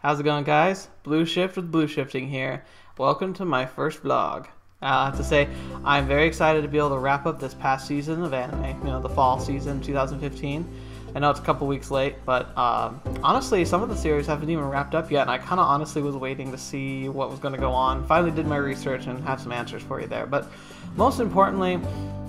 How's it going, guys? Blue Shift with BlueShifting here. Welcome to my first vlog. I have to say, I'm very excited to be able to wrap up this past season of anime, the fall season 2015. I know it's a couple weeks late, but honestly, some of the series haven't even wrapped up yet, and I kind of honestly was waiting to see what was going to go on. Finally did my research and have some answers for you there, but most importantly,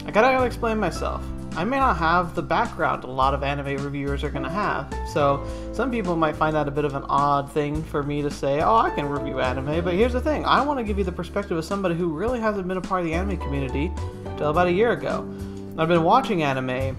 I gotta explain myself. I may not have the background a lot of anime reviewers are going to have, so some people might find that a bit of an odd thing for me to say, oh, I can review anime, but here's the thing, I want to give you the perspective of somebody who really hasn't been a part of the anime community until about a year ago. I've been watching anime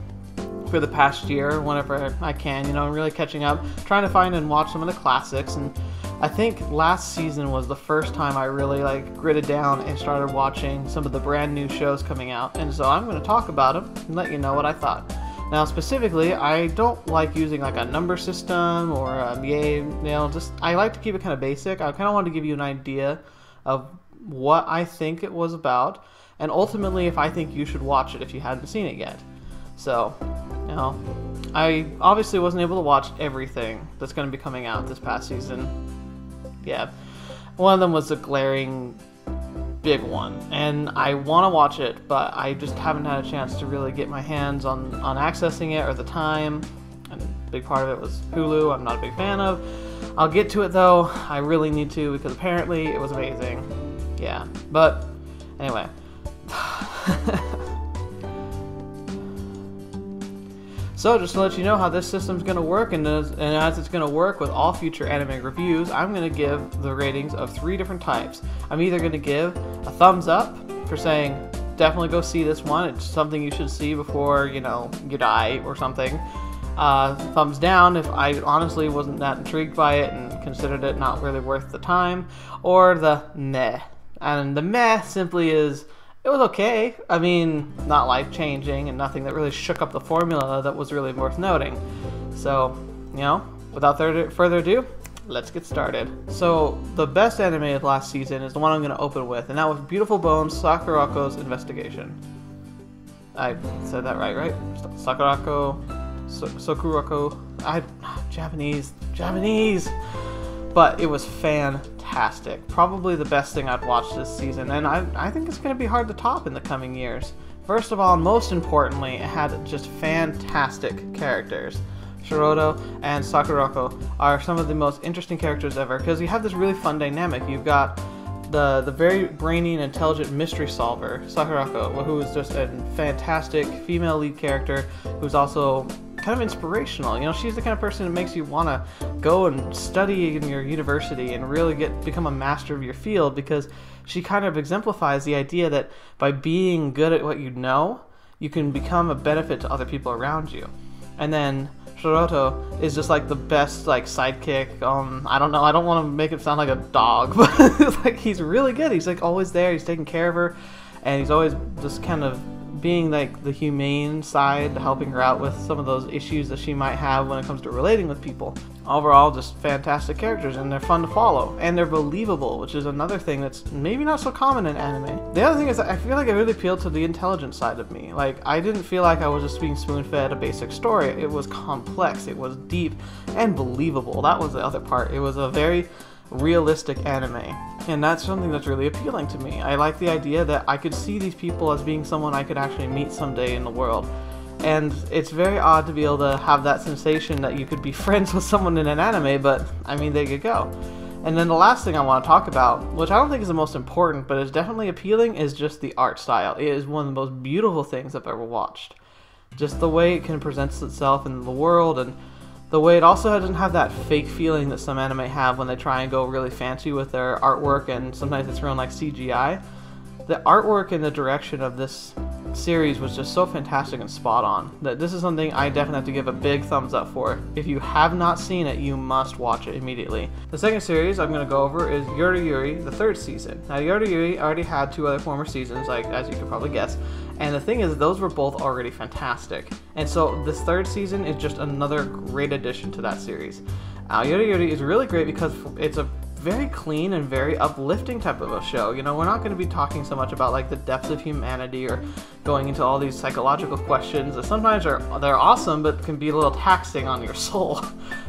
for the past year, whenever I can, I'm really catching up, trying to find and watch some of the classics, and I think last season was the first time I really gritted down and started watching some of the brand new shows coming out, and so I'm going to talk about them and let you know what I thought. Now specifically, I don't like using a number system or I like to keep it kind of basic. I kind of want to give you an idea of what I think it was about, and ultimately if I think you should watch it if you hadn't seen it yet. So, I obviously wasn't able to watch everything that's going to be coming out this past season. Yeah, one of them was a glaring big one, and I want to watch it, but I just haven't had a chance to really get my hands on accessing it or the time, and a big part of it was Hulu. I'm not a big fan of. I'll get to it though, I really need to, because apparently it was amazing. Yeah, but anyway. So just to let you know how this system's going to work, and as it's going to work with all future anime reviews, I'm going to give the ratings of 3 different types. I'm either going to give a thumbs up for saying, definitely go see this one, it's something you should see before, you die or something. Thumbs down if I honestly wasn't that intrigued by it and considered it not really worth the time. Or the meh. And the meh simply is, it was okay. I mean, not life-changing and nothing that really shook up the formula that was really worth noting. So, without further ado, let's get started. So, the best anime of last season is the one I'm going to open with, and that was Beautiful Bones, Sakurako's Investigation. I said that right? Sakurako, Japanese. But it was fantastic. Probably the best thing I've watched this season, and I think it's going to be hard to top in the coming years. First of all, and most importantly, it had just fantastic characters. Shiroto and Sakurako are some of the most interesting characters ever, because you have this really fun dynamic. You've got the very brainy and intelligent mystery solver, Sakurako, who is just a fantastic female lead character, who's also kind of inspirational. She's the kind of person that makes you want to go and study in your university and really become a master of your field, because she kind of exemplifies the idea that by being good at what you know, you can become a benefit to other people around you. And then Shiroto is just the best sidekick. I don't know, I don't want to make it sound like a dog, but he's really good. He's always there, he's taking care of her, and he's always just kind of being the humane side, helping her out with some of those issues that she might have when it comes to relating with people. Overall, just fantastic characters, and they're fun to follow, and they're believable, which is another thing that's maybe not so common in anime. The other thing is that I feel like it really appealed to the intelligent side of me. I didn't feel like I was just being spoon-fed a basic story. It was complex, it was deep, and believable. That was the other part. It was a very realistic anime, and that's something that's really appealing to me. I like the idea that I could see these people as being someone I could actually meet someday in the world, and it's very odd to be able to have that sensation that you could be friends with someone in an anime, but I mean, there you go. And then the last thing I want to talk about, which I don't think is the most important but is definitely appealing, is just the art style. It is one of the most beautiful things I've ever watched. Just the way it can present itself in the world, and the way it also doesn't have that fake feeling that some anime have when they try and go really fancy with their artwork, and sometimes it's thrown like CGI. The artwork and the direction of this series was just so fantastic and spot on that this is something I definitely have to give a big thumbs up for. If you have not seen it, you must watch it immediately. The second series I'm going to go over is Yuri Yuri, the 3rd season. Now Yuri Yuri already had 2 other former seasons, as you could probably guess, and the thing is, those were both already fantastic, and so this 3rd season is just another great addition to that series. Yuri Yuri is really great because it's a very clean and very uplifting type of a show. You know, we're not going to be talking so much about like the depths of humanity or going into all these psychological questions that sometimes they're awesome but can be a little taxing on your soul.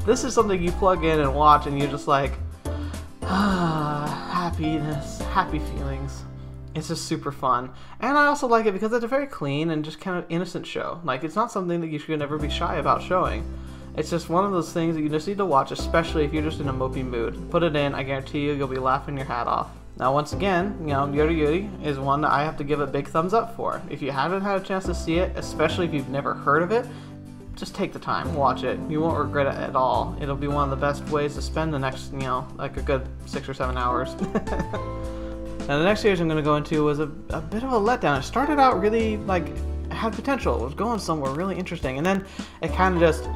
This is something you plug in and watch and you're just like, happiness, happy feelings. It's just super fun. And I also like it because it's a very clean and just kind of innocent show. Like, it's not something that you should never be shy about showing. It's just one of those things that you just need to watch, especially if you're just in a mopey mood. Put it in, I guarantee you'll be laughing your hat off. Now, once again, you know, Yuri Yuri is one that I have to give a big thumbs up for. If you haven't had a chance to see it, especially if you've never heard of it, just take the time, watch it. You won't regret it at all. It'll be one of the best ways to spend the next, you know, like a good 6 or 7 hours. Now, the next series I'm going to go into was a bit of a letdown. It started out really, like, it had potential. It was going somewhere really interesting. And then it kind of just...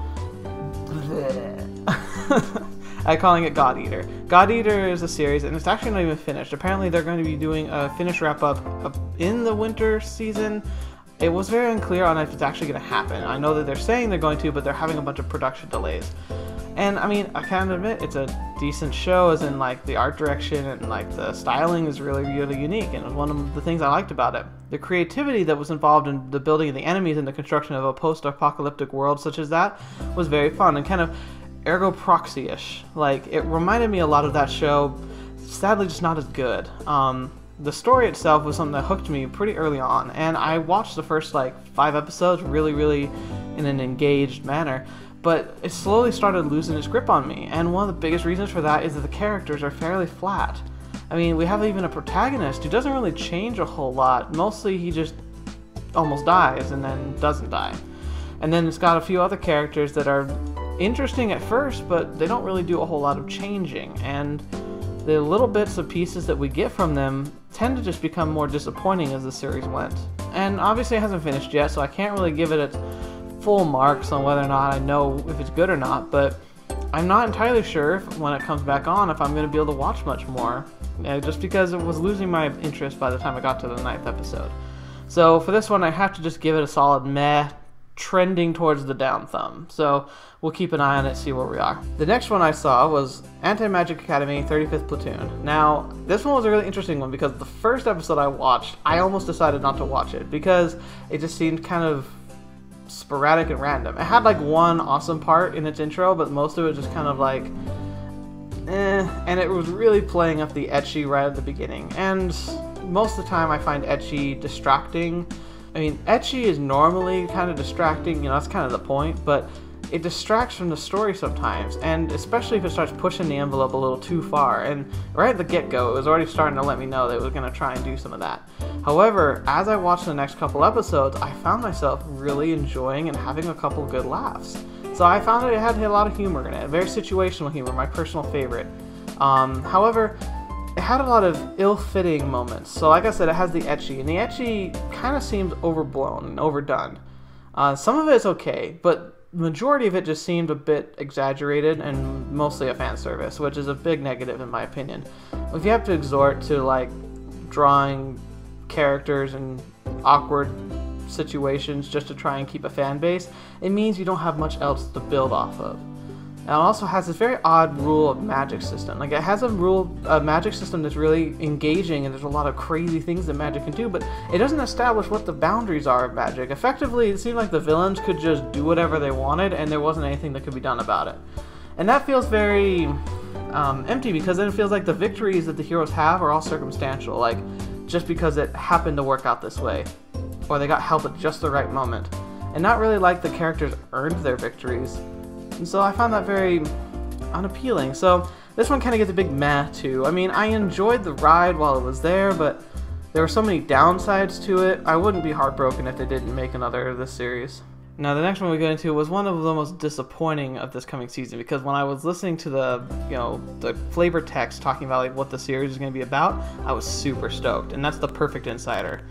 I'm calling it God Eater. God Eater is a series, and it's actually not even finished. Apparently, they're going to be doing a finished wrap-up in the winter season. It was very unclear on if it's actually going to happen. I know that they're saying they're going to, but they're having a bunch of production delays. And, I mean, I can admit, it's a decent show, as in, like, the art direction and, like, the styling is really, really unique, and it was one of the things I liked about it. The creativity that was involved in the building of the enemies and the construction of a post-apocalyptic world such as that was very fun and kind of ergo proxy-ish. Like, it reminded me a lot of that show, sadly just not as good. The story itself was something that hooked me pretty early on, and I watched the first, like, 5 episodes really in an engaged manner. But it slowly started losing its grip on me, and one of the biggest reasons for that is that the characters are fairly flat. I mean, we have even a protagonist who doesn't really change a whole lot. Mostly he just almost dies and then doesn't die. And then it's got a few other characters that are interesting at first, but they don't really do a whole lot of changing, and the little bits of pieces that we get from them tend to just become more disappointing as the series went. And obviously it hasn't finished yet, so I can't really give it full marks on whether or not I know if it's good or not, but I'm not entirely sure if, when it comes back on, if I'm going to be able to watch much more, just because it was losing my interest by the time I got to the 9th episode. So for this one, I have to just give it a solid meh, trending towards the down thumb. So we'll keep an eye on it, see where we are. The next one I saw was Anti-Magic Academy 35th Platoon. Now, this one was a really interesting one because the first episode I watched, I almost decided not to watch it because it just seemed kind of sporadic and random. It had like one awesome part in its intro, but most of it just kind of like and it was really playing up the ecchi right at the beginning, and most of the time I find ecchi distracting. I mean, ecchi is normally kind of distracting, you know, that's kind of the point, but it distracts from the story sometimes, and especially if it starts pushing the envelope a little too far. And right at the get-go, it was already starting to let me know that it was going to try and do some of that. However, as I watched the next couple episodes, I found myself really enjoying and having a couple good laughs. So I found that it had a lot of humor in it, very situational humor, my personal favorite. However, it had a lot of ill-fitting moments. So like I said, it has the ecchi, and the ecchi kind of seems overblown and overdone. Some of it is okay, but the majority of it just seemed a bit exaggerated and mostly a fan service, which is a big negative in my opinion. If you have to exhort to like drawing characters in awkward situations just to try and keep a fan base, it means you don't have much else to build off of. And it also has this very odd rule of magic system. Like, it has a magic system that's really engaging, and there's a lot of crazy things that magic can do, but it doesn't establish what the boundaries are of magic. Effectively, it seemed like the villains could just do whatever they wanted, and there wasn't anything that could be done about it. And that feels very empty, because then it feels like the victories that the heroes have are all circumstantial, like just because it happened to work out this way, or they got help at just the right moment, and not really like the characters earned their victories. And so I found that very unappealing. So this one kind of gets a big meh too. I mean, I enjoyed the ride while it was there, but there were so many downsides to it. I wouldn't be heartbroken if they didn't make another of this series. Now the next one we get into was one of the most disappointing of this coming season, because when I was listening to the flavor text talking about like what the series is going to be about, I was super stoked, and that's The Perfect Insider.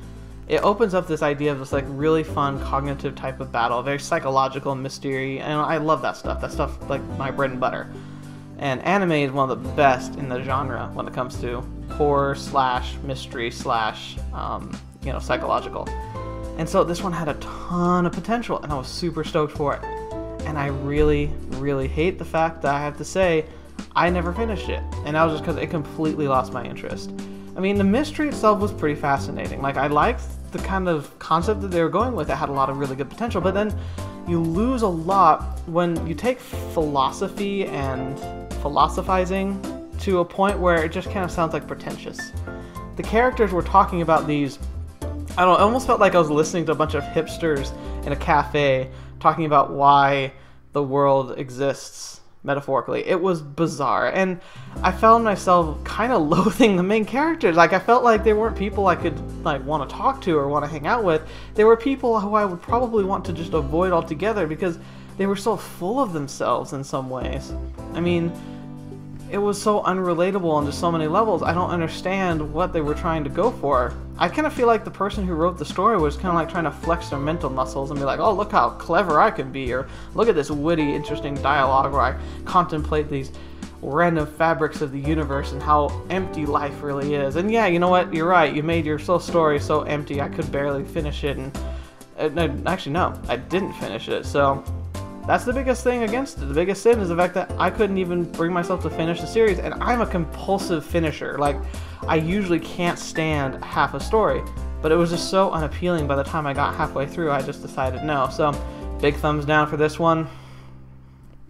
It opens up this idea of this like really fun cognitive type of battle, very psychological mystery, and I love that stuff. That stuff like my bread and butter. And anime is one of the best in the genre when it comes to horror / mystery / psychological. And so this one had a ton of potential, and I was super stoked for it. And I really hate the fact that I have to say I never finished it, and that was just because it completely lost my interest. I mean, the mystery itself was pretty fascinating. Like, I liked the kind of concept that they were going with. It had a lot of really good potential, but then you lose a lot when you take philosophy and philosophizing to a point where it just kind of sounds like pretentious. The characters were talking about these, I don't know, it almost felt like I was listening to a bunch of hipsters in a cafe talking about why the world exists, metaphorically. It was bizarre, and I found myself kind of loathing the main characters. Like, I felt like they weren't people I could like want to talk to or want to hang out with. They were people who I would probably want to just avoid altogether because they were so full of themselves in some ways. I mean, it was so unrelatable on just so many levels. I don't understand what they were trying to go for. I kind of feel like the person who wrote the story was kind of like trying to flex their mental muscles and be like, oh, look how clever I can be, or look at this witty, interesting dialogue where I contemplate these random fabrics of the universe and how empty life really is. And yeah, you know what? You're right. You made your story so empty I could barely finish it. And actually, no, I didn't finish it. So that's the biggest thing against it. The biggest sin is the fact that I couldn't even bring myself to finish the series, and I'm a compulsive finisher. Like, I usually can't stand half a story, but it was just so unappealing by the time I got halfway through, I just decided no. So, big thumbs down for this one.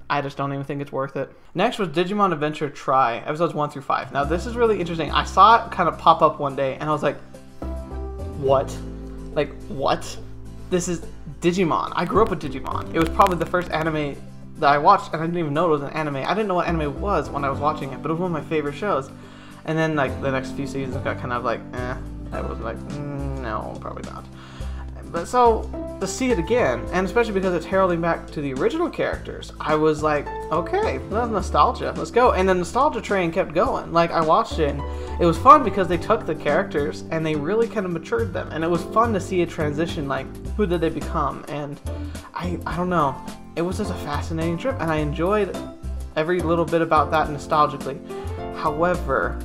I just don't even think it's worth it. Next was Digimon Adventure Tri, episodes 1 through 5. Now, this is really interesting. I saw it kind of pop up one day, and I was like, what? Like, what? This is Digimon. I grew up with Digimon. It was probably the first anime that I watched, and I didn't even know it was an anime. I didn't know what anime was when I was watching it, but it was one of my favorite shows. And then, like, the next few seasons got kind of like, I was like, no, probably not. But so, to see it again, and especially because it's heralding back to the original characters, I was like, okay, that's nostalgia, let's go. And the nostalgia train kept going. Like, I watched it, and it was fun because they took the characters and they really kind of matured them. And it was fun to see a transition, like, who did they become? And I don't know, it was just a fascinating trip, and I enjoyed every little bit about that nostalgically. However,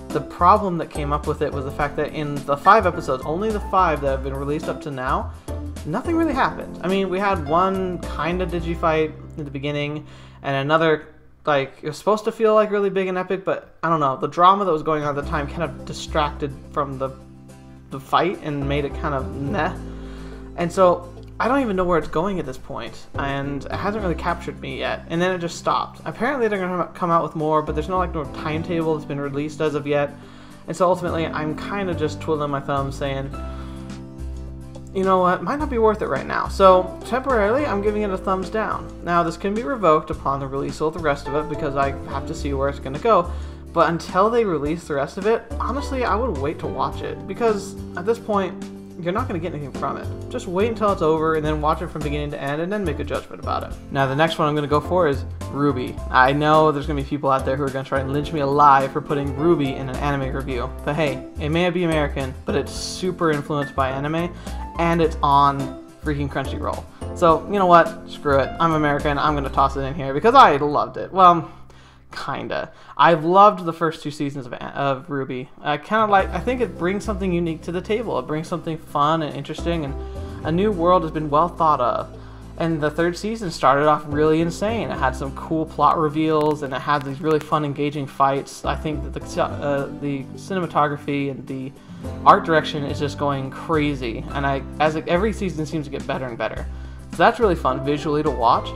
the problem that came up with it was the fact that in the 5 episodes, only the 5 that have been released up to now, nothing really happened. I mean, we had one kind of Digifight in the beginning, and another, like, it was supposed to feel like really big and epic, but I don't know, the drama that was going on at the time kind of distracted from the fight and made it kind of meh. And so, I don't even know where it's going at this point, and it hasn't really captured me yet, and then it just stopped. Apparently they're going to come out with more, but there's no timetable that's been released as of yet, and so ultimately I'm kind of just twiddling my thumbs saying, you know what, might not be worth it right now. So temporarily I'm giving it a thumbs down. Now this can be revoked upon the release of the rest of it because I have to see where it's going to go, but until they release the rest of it, honestly I would wait to watch it, because at this point you're not going to get anything from it. Just wait until it's over and then watch it from beginning to end and then make a judgment about it. Now the next one I'm going to go for is Ruby. I know there's going to be people out there who are going to try and lynch me alive for putting Ruby in an anime review. But hey, it may be American, but it's super influenced by anime and it's on freaking Crunchyroll. So, you know what? Screw it. I'm American. I'm going to toss it in here because I loved it. Well, kinda. I've loved the first 2 seasons of Ruby. I think it brings something unique to the table. It brings something fun and interesting, and a new world has been well thought of. And the 3rd season started off really insane. It had some cool plot reveals, and it had these really fun, engaging fights. I think that the cinematography and the art direction is just going crazy, and every season seems to get better and better. So that's really fun visually to watch.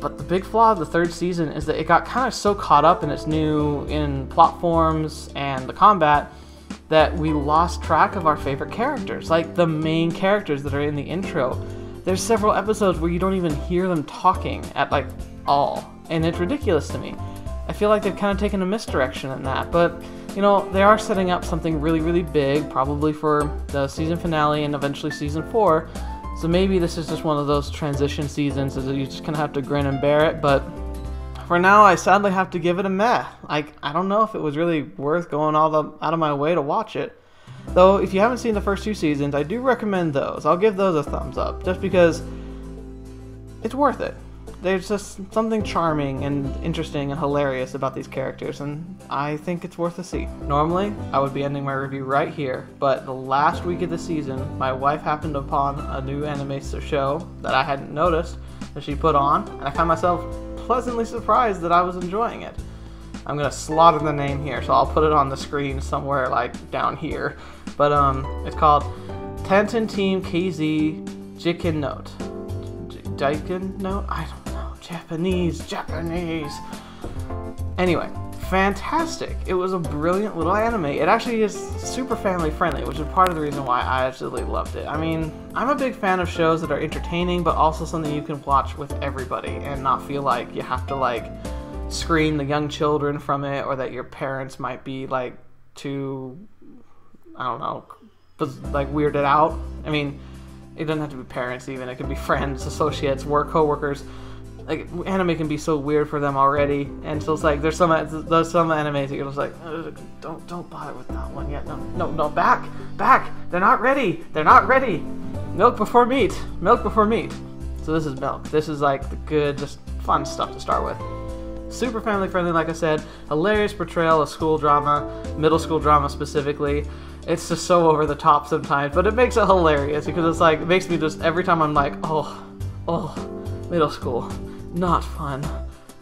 But the big flaw of the 3rd season is that it got kind of so caught up in its in plot forms and the combat that we lost track of our favorite characters, like the main characters that are in the intro. There's several episodes where you don't even hear them talking at all, and it's ridiculous to me. I feel like they've kind of taken a misdirection in that, but you know, they are setting up something really, really big, probably for the season finale and eventually season 4. So maybe this is just one of those transition seasons that you just kind of have to grin and bear it, but for now I sadly have to give it a meh. I don't know if it was really worth going out of my way to watch it. Though, if you haven't seen the first 2 seasons, I do recommend those. I'll give those a thumbs up, just because it's worth it. There's just something charming and interesting and hilarious about these characters, and I think it's worth a see. Normally, I would be ending my review right here, but the last week of the season, my wife happened upon a new anime show that I hadn't noticed that she put on, and I found myself pleasantly surprised that I was enjoying it. I'm gonna slaughter the name here, so I'll put it on the screen somewhere like down here. But it's called Tenten Team KZ Jiken Note. Jiken Note? I don't know. Japanese. Anyway, fantastic. It was a brilliant little anime. It actually is super family friendly, which is part of the reason why I absolutely loved it. I mean, I'm a big fan of shows that are entertaining, but also something you can watch with everybody and not feel like you have to like screen the young children from it, or that your parents might be like too, I don't know, like weirded out. I mean, it doesn't have to be parents even. It could be friends, associates, work, coworkers. Like, anime can be so weird for them already, and so it's like there's some animes that you're just like, don't bother with that one yet. No, back. They're not ready. Milk before meat. So this is milk. This is like the good, just fun stuff to start with. Super family friendly, like I said. Hilarious portrayal of school drama, middle school drama specifically. It's just so over the top sometimes, but it makes it hilarious because it's like, it makes me just, every time I'm like, oh, middle school. Not fun.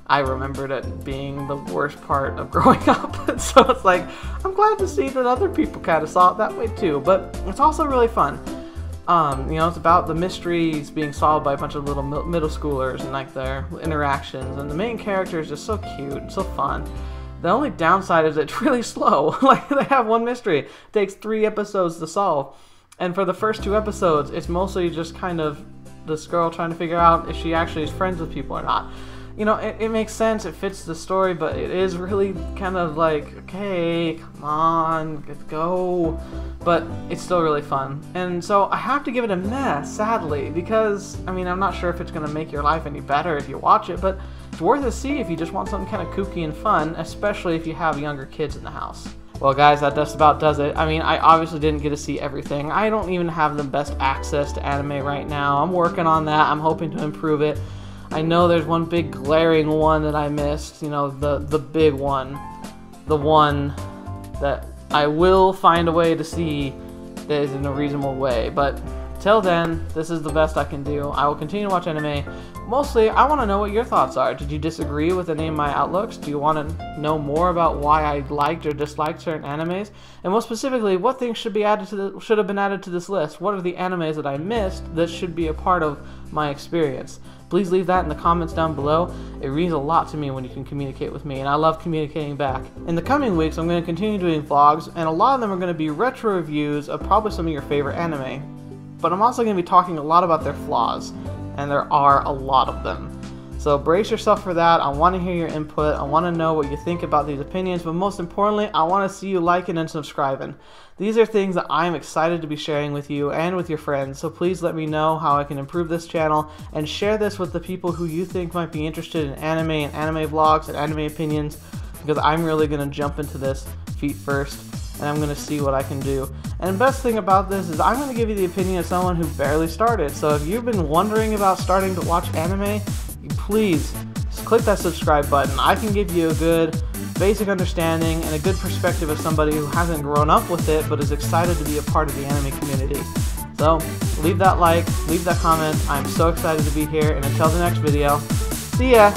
I remembered it being the worst part of growing up, so it's like, I'm glad to see that other people kind of saw it that way too, but it's also really fun. You know, it's about the mysteries being solved by a bunch of little middle schoolers and like their interactions, and the main character is just so cute and so fun. The only downside is it's really slow. Like, they have one mystery. It takes 3 episodes to solve, and for the first 2 episodes, it's mostly just kind of this girl trying to figure out if she actually is friends with people or not. You know, it makes sense, it fits the story, but it is really kind of like, okay, come on, let's go. But it's still really fun. And so I have to give it a meh, sadly, because, I mean, I'm not sure if it's going to make your life any better if you watch it, but it's worth a see if you just want something kind of kooky and fun, especially if you have younger kids in the house. Well, guys, that just about does it. I mean, I obviously didn't get to see everything. I don't even have the best access to anime right now. I'm working on that. I'm hoping to improve it. I know there's one big glaring one that I missed. You know, the big one. The one that I will find a way to see that is in a reasonable way. But till then, this is the best I can do. I will continue to watch anime. Mostly, I want to know what your thoughts are. Did you disagree with any of my outlooks? Do you want to know more about why I liked or disliked certain animes? And more specifically, what things should have been added to this list? What are the animes that I missed that should be a part of my experience? Please leave that in the comments down below. It means a lot to me when you can communicate with me, and I love communicating back. In the coming weeks, I'm going to continue doing vlogs, and a lot of them are going to be retro reviews of probably some of your favorite anime. But I'm also going to be talking a lot about their flaws, and there are a lot of them. So brace yourself for that. I want to hear your input. I want to know what you think about these opinions, but most importantly, I want to see you liking and subscribing. These are things that I'm excited to be sharing with you and with your friends, so please let me know how I can improve this channel, and share this with the people who you think might be interested in anime and anime vlogs and anime opinions, because I'm really going to jump into this feet first, and I'm going to see what I can do. And the best thing about this is I'm going to give you the opinion of someone who barely started. So if you've been wondering about starting to watch anime, please click that subscribe button. I can give you a good basic understanding and a good perspective of somebody who hasn't grown up with it but is excited to be a part of the anime community. So leave that like, leave that comment. I'm so excited to be here, and until the next video, see ya!